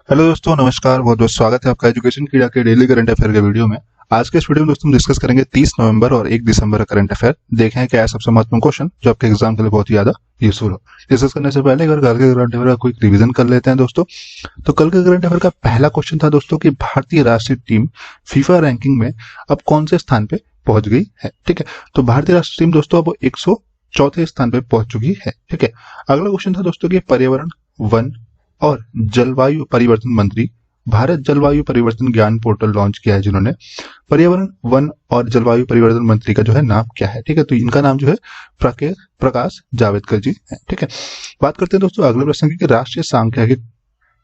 Hello दोस्तों, नमस्कार। बहुत बहुत स्वागत है आपका एजुकेशन कीड़ा के डेली करंट अफेयर के वीडियो में। आज के इस वीडियो में दोस्तों हम डिस्कस करेंगे 30 नवंबर और 1 दिसंबर का करंट अफेयर। देखें क्या है सबसे महत्वपूर्ण क्वेश्चन जो आपके एग्जाम के लिए बहुत ही ज्यादा यूजफुल हो। डिस्कस करने से पहले अगर कल के करंट अफेयर का कोई रिवीजन कर लेते हैं दोस्तों। तो कल के करंट अफेयर का पहला क्वेश्चन था दोस्तों कि भारतीय राष्ट्रीय टीम फीफा रैंकिंग में अब कौन से स्थान पे पहुंच गई है। ठीक है, तो भारतीय राष्ट्रीय टीम दोस्तों अब 104 स्थान पे पहुंच चुकी है। ठीक है, अगला क्वेश्चन था दोस्तों कि पर्यावरण, वन और जलवायु परिवर्तन मंत्री भारत जलवायु परिवर्तन ज्ञान पोर्टल लॉन्च किया है जिन्होंने। पर्यावरण, वन और जलवायु परिवर्तन मंत्री का जो है नाम क्या है। ठीक है, तो इनका नाम जो है प्रकाश जावड़ेकर जी है। ठीक है, बात करते हैं दोस्तों अगले प्रश्न की कि राष्ट्रीय सांख्यिकी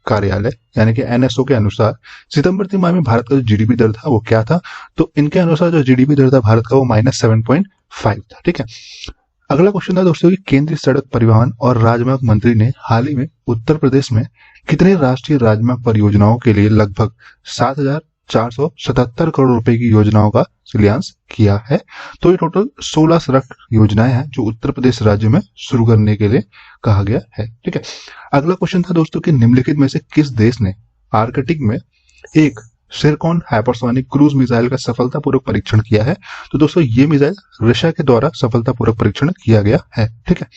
कार्यालय यानी कि एनएसओ के अनुसार सितंबर तिमाही में भारत का जो जीडीपी दर था वो क्या था। तो इनके अनुसार जो जीडीपी दर था भारत का वो -7.5 था। ठीक है, अगला क्वेश्चन था दोस्तों कि केंद्रीय सड़क परिवहन और राजमार्ग मंत्री ने हाल ही में उत्तर प्रदेश में कितने राष्ट्रीय राजमार्ग परियोजनाओं के लिए लगभग 7,477 करोड़ रुपए की योजनाओं का शिलान्यास किया है। तो ये टोटल 16 सड़क योजनाएं हैं जो उत्तर प्रदेश राज्य में शुरू करने के लिए कहा गया है। ठीक है, अगला क्वेश्चन था दोस्तों कि निम्नलिखित में से किस देश ने आर्कटिक में एक सिरकॉन हाइपरसोनिक क्रूज मिसाइल का सफलतापूर्वक परीक्षण किया है। तो दोस्तों ये मिसाइल रशिया के द्वारा सफलतापूर्वक परीक्षण किया गया है। ठीक है,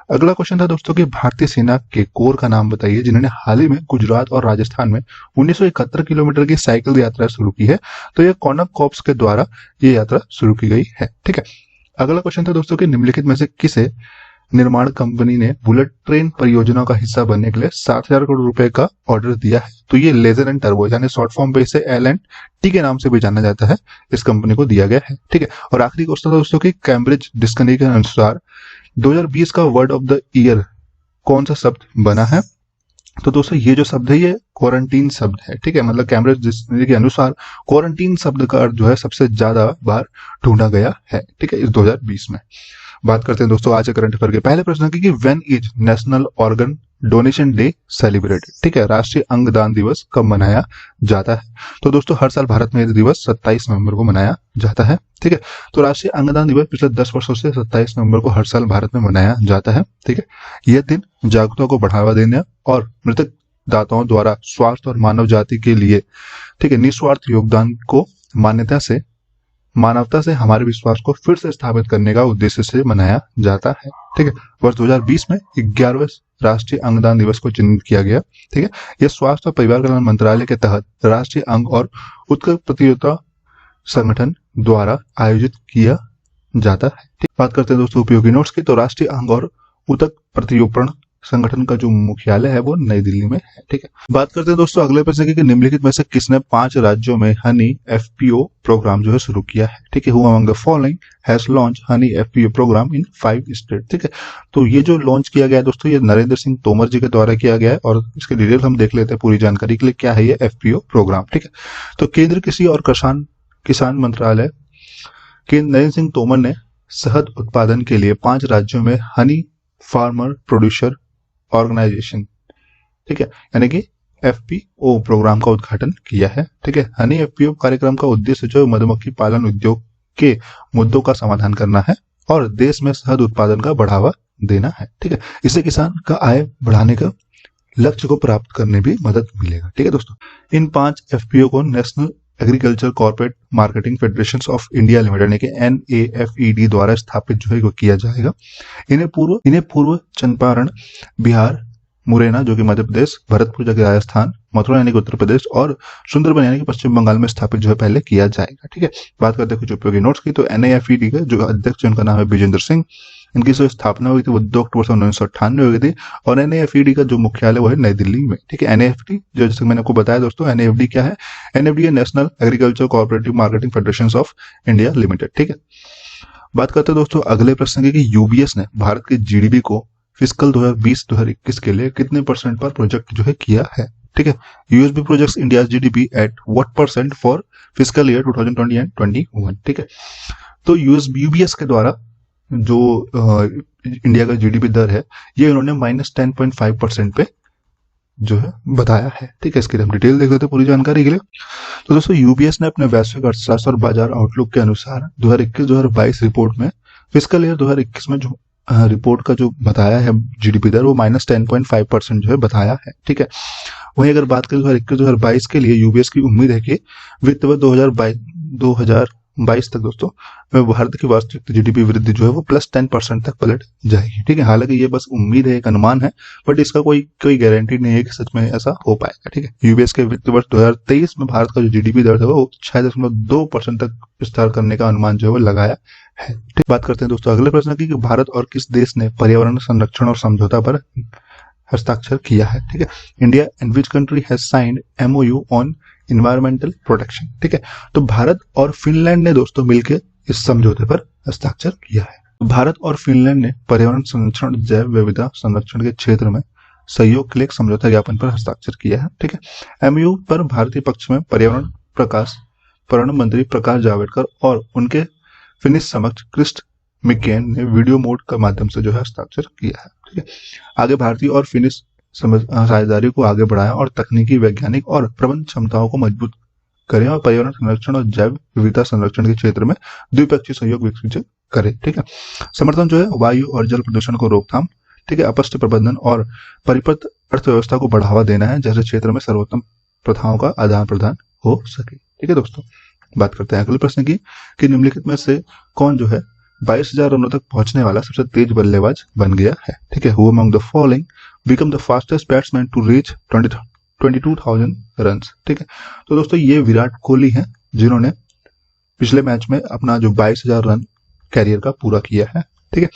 अगला क्वेश्चन था दोस्तों कि भारतीय सेना के कोर का नाम बताइए जिन्होंने हाल ही में गुजरात और राजस्थान में 1971 किलोमीटर की साइकिल यात्रा शुरू की है। तो यह कॉनक कॉर्प्स के द्वारा ये यात्रा शुरू की गई है। ठीक है, अगला क्वेश्चन था दोस्तों कि निम्नलिखित में से किसे निर्माण कंपनी ने बुलेट ट्रेन परियोजना का हिस्सा बनने के लिए 7,000 करोड़ रुपए का ऑर्डर दिया है। तो ये लेजर एंड टर्बो यानी शॉर्ट फॉर्म पे इसे L&T के नाम से भी जाना जाता है, इस कंपनी को दिया गया है। ठीक है, और आखिरी क्वेश्चन था दोस्तों कि कैम्ब्रिज डिक्शनरी के अनुसार 2020 का वर्ड ऑफ द ईयर कौन सा शब्द बना है। तो दोस्तों ये जो शब्द है ये क्वारंटीन शब्द है। ठीक है, मतलब कैम्ब्रिज डिक्शनरी के अनुसार क्वारंटीन शब्द का अर्थ जो है सबसे ज्यादा बार ढूंढा गया है। ठीक है, इस 2020 में। बात करते हैं दोस्तों आज के करंट अफेयर के पहले प्रश्न की कि when is national organ donation day celebrated. ठीक है, राष्ट्रीय अंगदान दिवस कब मनाया जाता है। तो दोस्तों हर साल भारत में यह दिवस 27 नवंबर को मनाया जाता है। ठीक है, तो राष्ट्रीय अंगदान दिवस पिछले 10 वर्षों से 27 नवंबर को हर साल भारत में मनाया जाता है। ठीक है, यह दिन जागरूकता को बढ़ावा देने और मृतक दाताओं द्वारा स्वास्थ्य और मानव जाति के लिए ठीक है निस्वार्थ योगदान को मानवता से हमारे विश्वास को फिर से स्थापित करने का उद्देश्य से मनाया जाता है। ठीक है, वर्ष 2020 में 11वें राष्ट्रीय अंगदान दिवस को चिन्हित किया गया। ठीक है, यह स्वास्थ्य और परिवार कल्याण मंत्रालय के तहत राष्ट्रीय अंग और उत्कृष्ट प्रतियोगिता संगठन द्वारा आयोजित किया जाता है। बात करते हैं दोस्तों उपयोगी नोट्स की। तो राष्ट्रीय अंग और उत्कृष्ट प्रतियोगिता संगठन का जो मुख्यालय है वो नई दिल्ली में है। ठीक है, बात करते हैं दोस्तों अगले प्रश्न की कि निम्नलिखित में से किसने 5 राज्यों में हनी एफपीओ प्रोग्राम जो है शुरू किया है। ठीक है, who among the following has launch honey FPO program in 5 state. ठीक है, तो ये जो लॉन्च किया गया है दोस्तों ये नरेंद्र सिंह तोमर जी के द्वारा किया गया है और इसके डिटेल हम देख लेते हैं पूरी जानकारी के लिए क्या है ये एफपीओ प्रोग्राम। ठीक है, तो केंद्र कृषि और किसान मंत्रालय नरेंद्र सिंह तोमर ने शहद उत्पादन के लिए 5 राज्यों में हनी फार्मर प्रोड्यूसर ऑर्गेनाइजेशन ठीक है यानी कि एफपीओ प्रोग्राम का उद्घाटन किया है। ठीक है, हनी एफपीओ कार्यक्रम का उद्देश्य जो मधुमक्खी पालन उद्योग के मुद्दों का समाधान करना है और देश में शहद उत्पादन का बढ़ावा देना है। ठीक है, इससे किसान का आय बढ़ाने का लक्ष्य को प्राप्त करने में भी मदद मिलेगा। ठीक है दोस्तों, इन 5 एफपीओ को national agriculture corporate marketing federation of India limited यानी कि NAFED द्वारा स्थापित जो है वो किया जाएगा। इन्हें पूर्व चंपारण, बिहार, मुरैना जो कि मध्य प्रदेश, भरतपुर जो कि राजस्थान, मथुरा यानी कि उत्तर प्रदेश और सुंदरबन यानी कि पश्चिम बंगाल में स्थापित जो है पहले किया जाएगा। ठीक है, बात करते हैं कुछ उपयोगी नोट्स की। तो NAFED के जो अध्यक्ष उनका नाम है विजेंद्र सिंह। इनकी जो स्थापना हुई थी वो 2 अक्टूबर 1998 हुई थी और NAFED का जो मुख्यालय वो है नई दिल्ली में। ठीक है, NAFED जो जैसे मैंने आपको बताया दोस्तों NAFED क्या है, NAFED है national agriculture cooperative marketing federation of India limited. ठीक है, बात करते हैं दोस्तों अगले प्रश्न की कि यूबीएस ने भारत के जीडीपी को फिस्कल 2020-2021 के लिए कितने % पर प्रोजेक्ट जो है किया है। ठीक है, USB projects India GDP at what % for fiscal year 2020 and 21। ठीक है, तो यूबीएस के द्वारा जो इंडिया का जीडीपी दर है ये उन्होंने -10.5% पे जो है बताया है। ठीक है, इसकी हम डिटेल देख लेते हैं पूरी जानकारी के लिए। तो दोस्तों यूबीएस ने अपने वैश्विक अर्थशास्त्र और बाजार आउटलुक के अनुसार 2021-2022 रिपोर्ट में फिस्कल ईयर 2021 में जो रिपोर्ट का जो बताया है जीडीपी दर वो -10.5% जो है बताया है। ठीक है, वहीं अगर बात करें 2021-2022 के लिए यूबीएस की उम्मीद है कि वित्त वर्ष 2022 तक दोस्तों में भारत की वास्तविक जीडीपी वृद्धि जो है वो +10% तक पलट जाएगी। ठीक है, हालांकि ये बस उम्मीद है, एक अनुमान है, बट इसका कोई गारंटी नहीं है कि सच में ऐसा हो पाएगा। ठीक है, यूबीएस के वित्त वर्ष 2023 में भारत का जो जीडीपी दर है वो 6.2% तक विस्तार करने का अनुमान जो है वो लगाया है। ठीक, बात करते हैं दोस्तों अगले प्रश्न की कि भारत और किस देश ने पर्यावरण संरक्षण और समझौता पर हस्ताक्षर किया है। ठीक है, India and which country has signed MOU on environmental protection. ठीक है, तो भारत और फिनलैंड ने दोस्तों मिलकर इस समझौते पर हस्ताक्षर किया है। भारत और फिनलैंड ने पर्यावरण संरक्षण जैव विविधता संरक्षण के क्षेत्र में सहयोग के लिए एक समझौता ज्ञापन पर हस्ताक्षर किया है। ठीक है, एमओयू पर भारतीय पक्ष में पर्यावरण मंत्री प्रकाश जावड़ेकर और उनके फिनिश समक्ष क्रिस्ट मिकेन ने वीडियो मोड के माध्यम से जो है हस्ताक्षर किया है। ठीक है, आगे भारतीय और फिनिश साझेदारी को आगे बढ़ाया और तकनीकी, वैज्ञानिक और प्रबंध क्षमताओं को मजबूत करें और पर्यावरण संरक्षण और जैव विविधता संरक्षण के क्षेत्र में द्विपक्षीय सहयोग विकसित करें। ठीक है, समर्थन जो है वायु और जल प्रदूषण को रोकथाम, ठीक है, अपशिष्ट प्रबंधन और परिपथ अर्थव्यवस्था को बढ़ावा देना है, जैसे क्षेत्र में सर्वोत्तम प्रथाओं का आदान प्रदान हो सके। ठीक है दोस्तों, बात करते हैं अगले प्रश्न की कि निम्नलिखित में से कौन जो है 22,000 रनों तक पहुंचने वाला सबसे तेज बल्लेबाज बन गया है। ठीक है, who among the following become the fastest batsman to reach 22,000 runs. ठीक है, तो दोस्तों ये विराट कोहली हैं जिन्होंने पिछले मैच में अपना जो 22,000 रन कैरियर का पूरा किया है। ठीक है,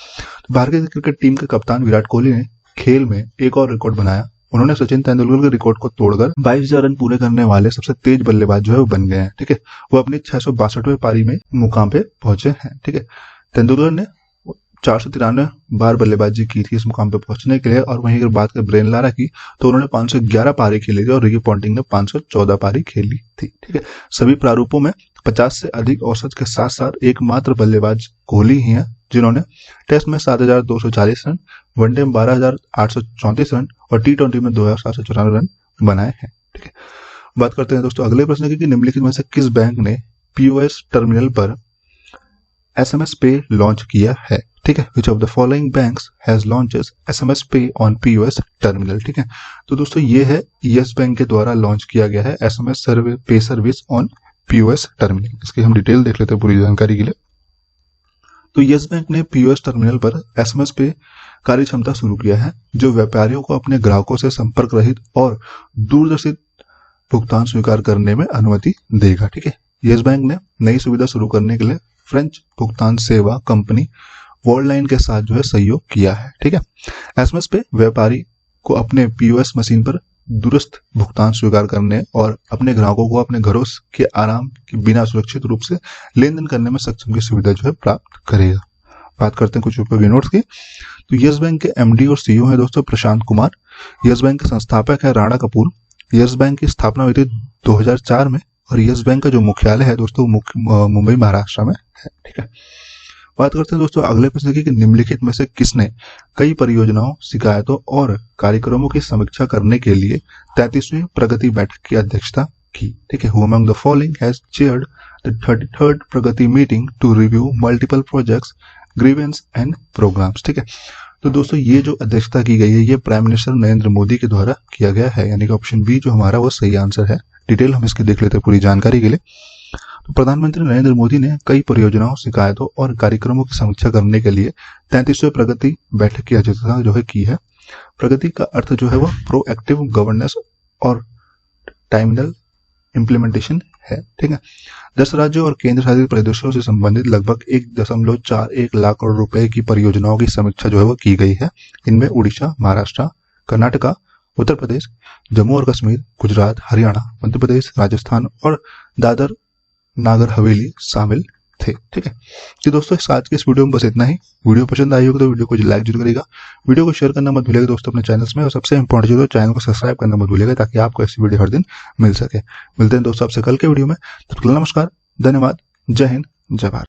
तो भारतीय क्रिकेट टीम के कप्तान विराट कोहली ने खेल में एक और रिकॉर्ड बनाया। उन्होंने सचिन तेंदुलकर के रिकॉर्ड को तोड़कर 22,000 रन पूरे करने वाले सबसे तेज बल्लेबाज जो है वो बन गए हैं। ठीक है, वो अपनी 662वें पारी में मुकाम पे पहुंचे हैं। ठीक है, तेंदुलकर ने 493 बार बल्लेबाजी की थी इस मुकाम पे पहुंचने के लिए, और वहीं अगर बात करें ब्रेन लारा की तो उन्होंने 511 पारी खेली थी और रिकी पॉन्टिंग ने 514 पारी खेली थी। ठीक है, सभी प्रारूपों में 50 से अधिक औसत के साथ साथ एकमात्र बल्लेबाज कोहली ही हैं जिन्होंने टेस्ट में 7,240 रन, वनडे में 12,834 रन और T20 में 2,794 रन बनाए हैं। ठीक है, बात करते हैं दोस्तों अगले प्रश्न की कि निम्नलिखित में से किस बैंक ने पीओएस टर्मिनल पर SMS पे लॉन्च किया है। ठीक है, which of the following banks has launches SMS पे ऑन POS टर्मिनल। ठीक है, तो दोस्तों ये है यस बैंक के द्वारा लॉन्च किया गया है SMS पे सर्विस ऑन POS टर्मिनल। इसकी हम डिटेल देख लेते हैं पूरी जानकारी के लिए। तो यस बैंक ने POS टर्मिनल पर SMS पे कार्य क्षमता शुरू किया है जो व्यापारियों को अपने ग्राहकों से संपर्क रहित और दूरदर्शित भुगतान स्वीकार करने में अनुमति देगा। ठीक है, यस बैंक ने नई सुविधा शुरू करने के लिए फ्रेंच भुगतान सेवा कंपनी वर्ल्डलाइन के साथ जो है सहयोग किया है। ठीक है, SMS पे व्यापारी को अपने POS मशीन पर दूरस्थ भुगतान स्वीकार करने और अपने ग्राहकों को अपने घरों के आराम के बिना सुरक्षित रूप से लेन देन करने में सक्षम की सुविधा जो है प्राप्त करेगा। बात करते हैं कुछ उपयोगी नोट्स की। तो यस बैंक के MD और CEO है दोस्तों प्रशांत कुमार। यस बैंक के संस्थापक है राणा कपूर। यस बैंक की स्थापना हुई थी 2004 में और यस बैंक का जो मुख्यालय है दोस्तों मुंबई महाराष्ट्र में है। ठीक है, बात करते हैं दोस्तों अगले प्रश्न की कि निम्नलिखित में से किसने कई परियोजनाओं, शिकायतों और कार्यक्रमों की समीक्षा करने के लिए 33वीं प्रगति बैठक की अध्यक्षता की। ठीक है, who among the following has chaired the 33rd Pragati meeting to review multiple projects, grievances and programs. ठीक है, तो दोस्तों ये जो अध्यक्षता की गई है ये प्राइम मिनिस्टर नरेंद्र मोदी के द्वारा किया गया है, यानी कि ऑप्शन बी जो हमारा वो सही आंसर है। डिटेल हम इसकी देख लेते हैं पूरी जानकारी के लिए। तो प्रधानमंत्री नरेंद्र मोदी ने कई परियोजनाओं, शिकायतों और कार्यक्रमों की समीक्षा करने के लिए 33वें प्रगति बैठक की अध्यक्षता जो है की है। प्रगति का अर्थ जो है वो प्रोएक्टिव गवर्नेंस और टाइमनल इम्प्लीमेंटेशन है। ठीक है, 10 राज्यों और केंद्र शासित प्रदेशों से संबंधित लगभग 1.41 लाख करोड़ रुपए की परियोजनाओं की समीक्षा जो है वो की गई है। इनमें उड़ीसा, महाराष्ट्र, कर्नाटका, उत्तर प्रदेश, जम्मू और कश्मीर, गुजरात, हरियाणा, मध्य प्रदेश, राजस्थान और दादर नागर हवेली शामिल थे। ठीक है, तो दोस्तों आज के इस वीडियो में बस इतना ही। वीडियो पसंद आई होगी तो वीडियो को लाइक जरूर करेगा, वीडियो को शेयर करना मत भूलिएगा दोस्तों अपने चैनल्स में, और सबसे इंपॉर्टेंट चीज चैनल को सब्सक्राइब करना मत भूलिएगा ताकि आपको ऐसी वीडियो हर दिन मिल सके। मिलते हैं दोस्तों आपसे कल के वीडियो में, तब तक नमस्कार, धन्यवाद, जय हिंद, जय भारत।